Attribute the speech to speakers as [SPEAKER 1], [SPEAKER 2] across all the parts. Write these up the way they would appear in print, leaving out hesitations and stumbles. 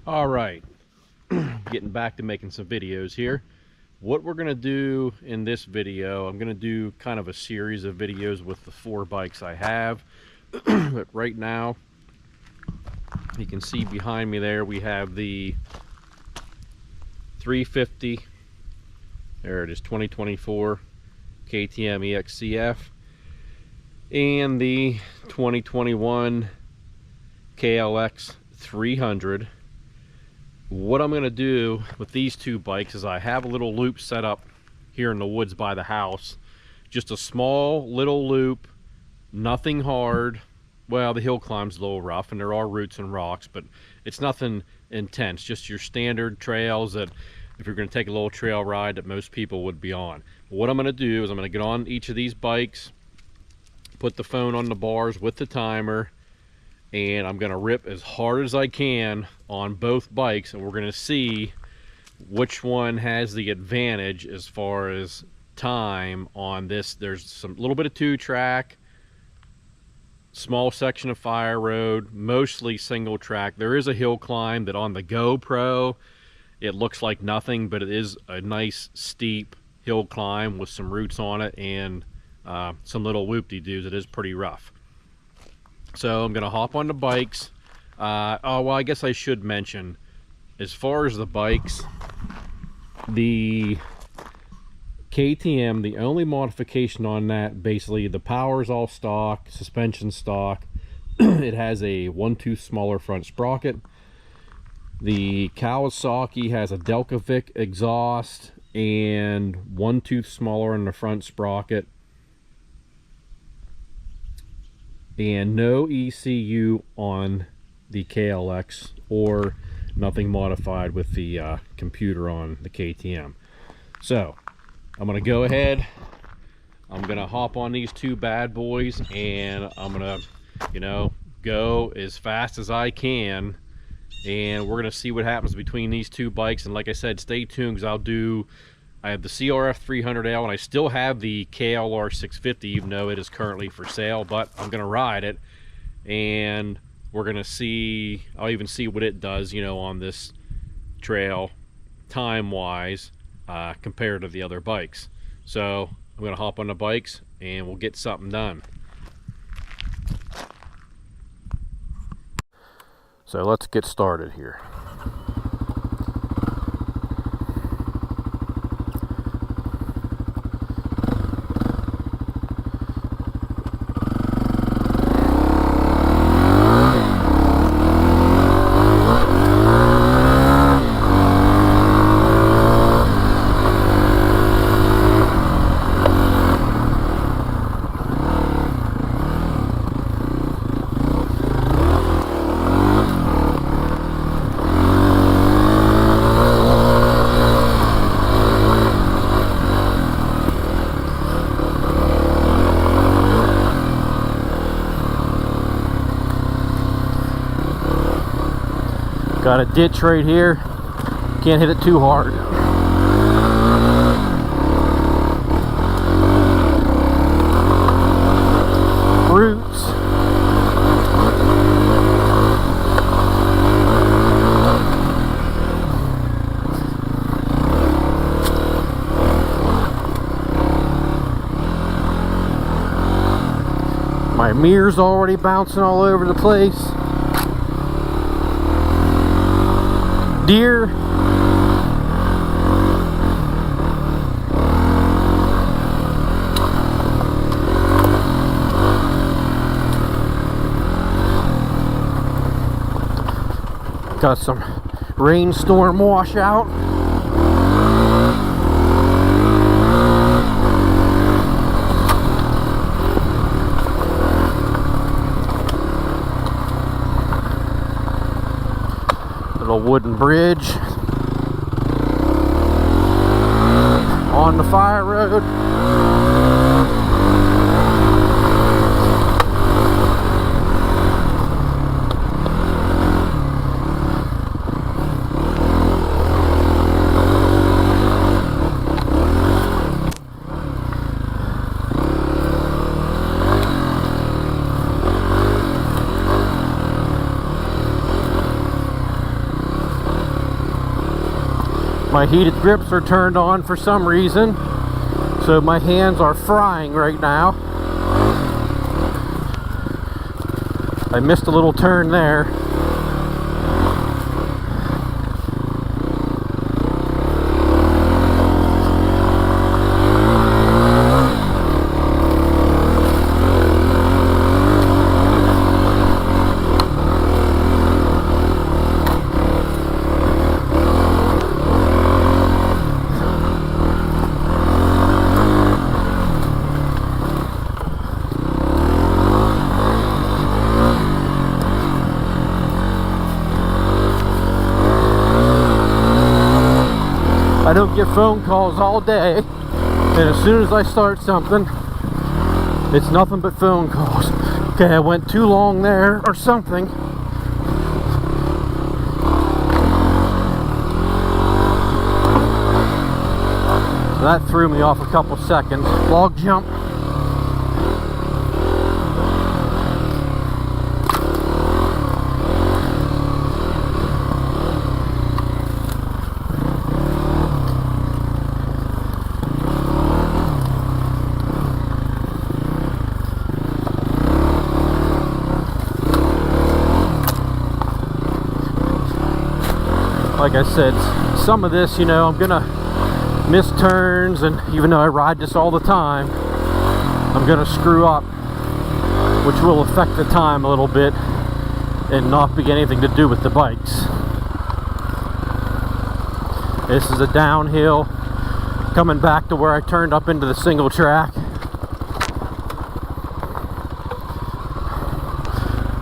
[SPEAKER 1] All right, getting back to making some videos here. What we're gonna do in this video, I'm gonna do kind of a series of videos with the 4 bikes I have. But right now, you can see behind me there, we have the 350, there it is, 2024 KTM EXCF, and the 2021 KLX 300. What I'm going to do with these 2 bikes is I have a little loop set up here in the woods by the house. Just a small little loop, nothing hard. Well, the hill climb's a little rough and there are roots and rocks, but it's nothing intense. Just your standard trails that if you're going to take a little trail ride that most people would be on. What I'm going to do is I'm going to get on each of these bikes, put the phone on the bars with the timer, and I'm going to rip as hard as I can on both bikes, and we're going to see which one has the advantage as far as time on this. There's some little bit of 2-track, small section of fire road, mostly single track. There is a hill climb that on the GoPro it looks like nothing, but it is a nice steep hill climb with some roots on it and some little whoop-de-doos. It is pretty rough. So I'm going to hop on the bikes. Oh, well, I guess I should mention, as far as the bikes, the KTM, the only modification on that, basically the power's all stock, suspension stock. It has a 1/2 smaller front sprocket. The Kawasaki has a Delcovic exhaust and 1/2 smaller in the front sprocket. And no ECU on the KLX, or nothing modified with the computer on the KTM. So I'm gonna go ahead, I'm gonna hop on these 2 bad boys, and I'm gonna, go as fast as I can, and we're gonna see what happens between these 2 bikes. And like I said, stay tuned, because I have the CRF 300L, and I still have the KLR 650, even though it is currently for sale, but I'm going to ride it, and we're going to see, I'll even see what it does, on this trail, time-wise, compared to the other bikes. So I'm going to hop on the bikes, and we'll get something done. So let's get started here. Got a ditch right here, can't hit it too hard. Roots. My mirror's already bouncing all over the place. Deer. Got some rainstorm washout. Little wooden bridge on the fire road. My heated grips are turned on for some reason, so my hands are frying right now. I missed a little turn there. I don't get phone calls all day, and as soon as I start something, it's nothing but phone calls. Okay, I went too long there or something. That threw me off a couple seconds. Log jump. Like I said, some of this, you know, I'm gonna miss turns, and even though I ride this all the time, I'm gonna screw up, which will affect the time a little bit and not be anything to do with the bikes. This is a downhill coming back to where I turned up into the single track.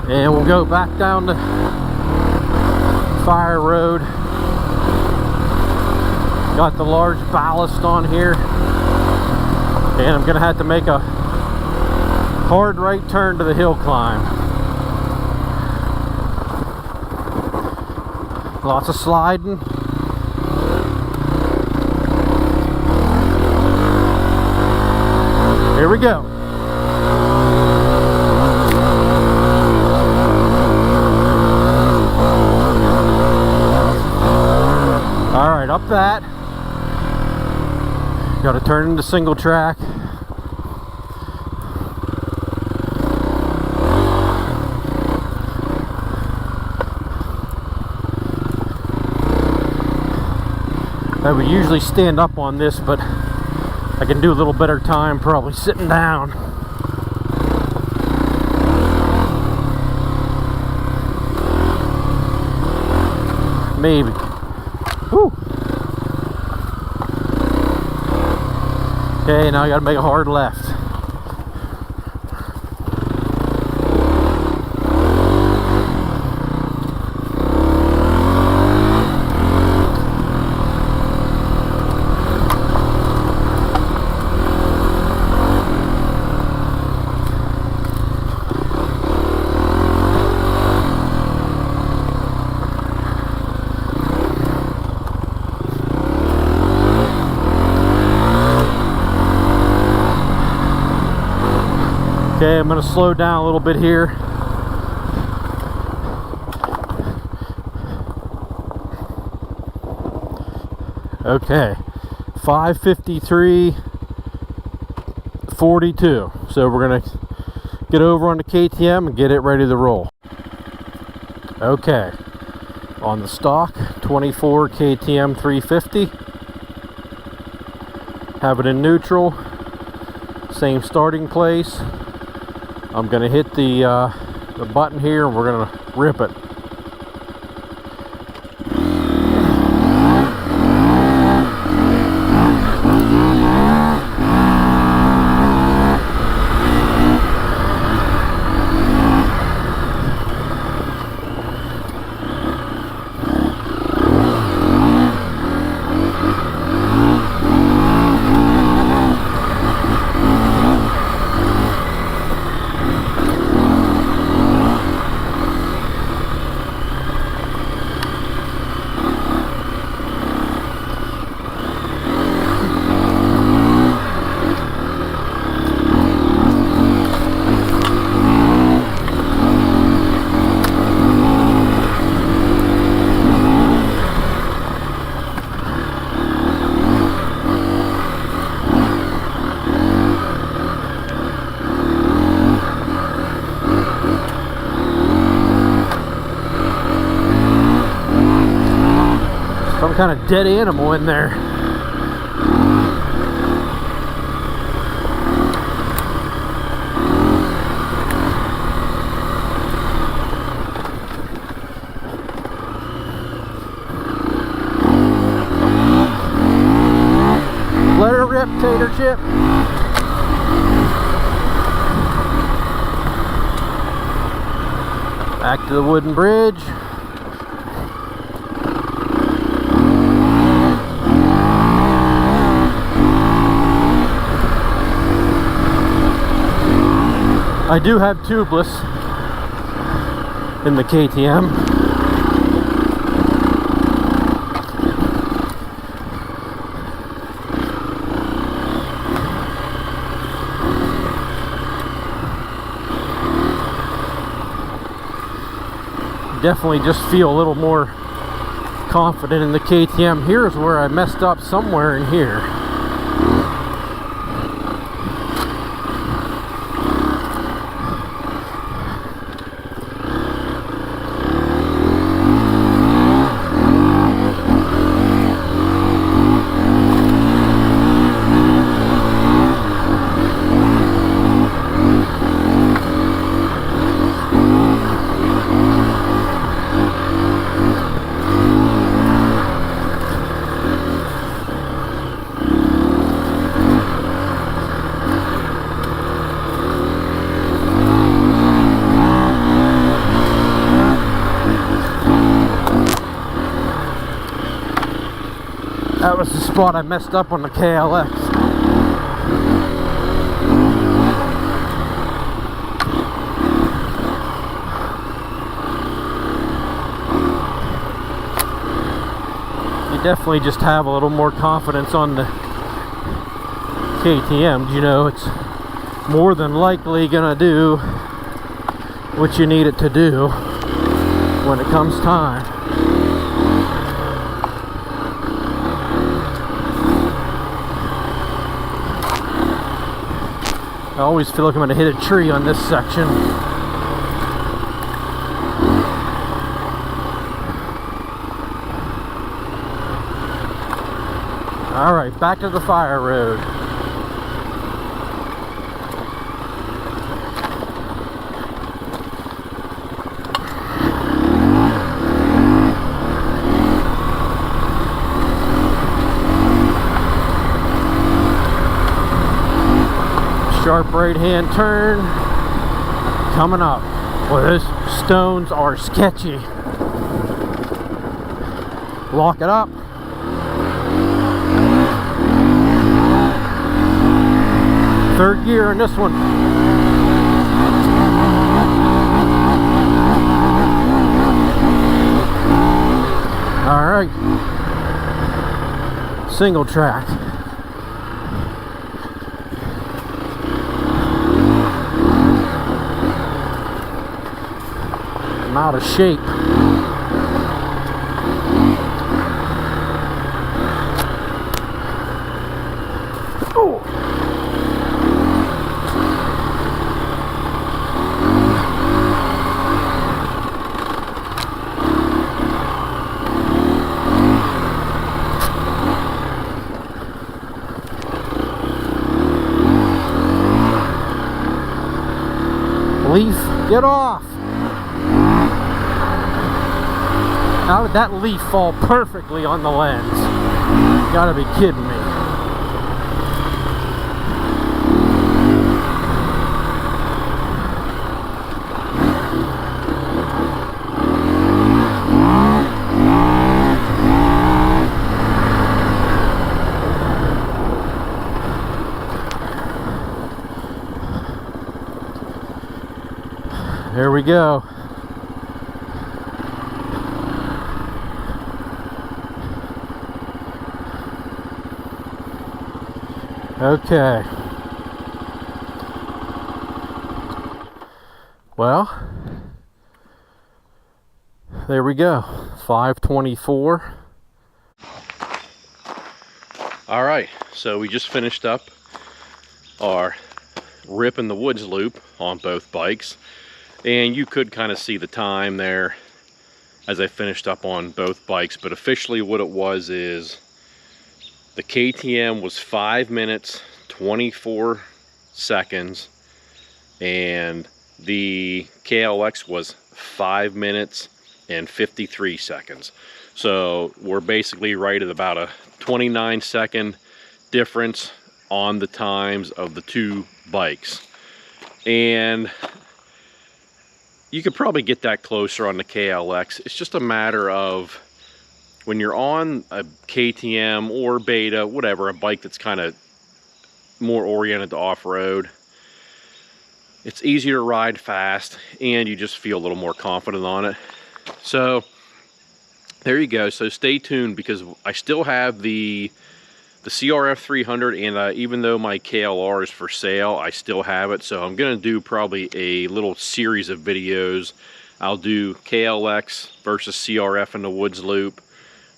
[SPEAKER 1] And we'll go back down the fire road. Got the large ballast on here, and I'm gonna have to make a hard right turn to the hill climb. Lots of sliding. Here we go. All right, up that. Got to turn into single track. I would usually stand up on this, but I can do a little better time probably sitting down. Maybe. Whew. Okay, now I gotta make a hard left. Okay, I'm going to slow down a little bit here. Okay, 5:53:42. So we're going to get over on the KTM and get it ready to roll. Okay, on the stock 24 KTM 350. Have it in neutral. Same starting place. I'm going to hit the button here, and we're going to rip it. some kind of dead animal in there. Let her rip, Tater Chip. Back to the wooden bridge. I do have tubeless in the KTM. Definitely just feel a little more confident in the KTM. Here's where I messed up, somewhere in here. That was the spot I messed up on the KLX. You definitely just have a little more confidence on the KTM. You know, it's more than likely gonna do what you need it to do when it comes time. I always feel like I'm going to hit a tree on this section. Alright, back to the fire road. Sharp right hand turn coming up. Well, those stones are sketchy. Lock it up. Third gear in this one. All right. Single track. I'm out of shape. Oh. Leaf, get off! How did that leaf fall perfectly on the lens? You gotta be kidding me. There we go. Okay. Well, there we go. 524. All right, so we just finished up our Rip in the Woods loop on both bikes, and you could kind of see the time there as I finished up on both bikes. But officially what it was is the KTM was 5 minutes 24 seconds and the KLX was 5 minutes and 53 seconds. So we're basically right at about a 29-second difference on the times of the two bikes. And you could probably get that closer on the KLX. It's just a matter of when you're on a KTM or Beta, whatever, a bike that's kind of more oriented to off-road, it's easier to ride fast and you just feel a little more confident on it. So there you go. So stay tuned, because I still have the CRF 300, and even though my KLR is for sale, I still have it. So I'm going to do probably a little series of videos. I'll do KLX versus CRF in the woods loop,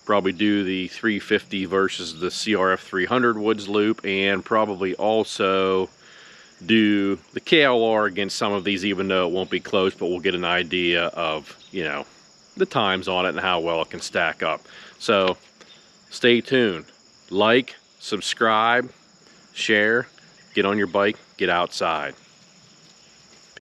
[SPEAKER 1] probably do the 350 versus the CRF 300 woods loop, and probably also do the KLR against some of these, even though it won't be close, but we'll get an idea of, you know, the times on it and how well it can stack up. So stay tuned. Like, subscribe, share, get on your bike, get outside.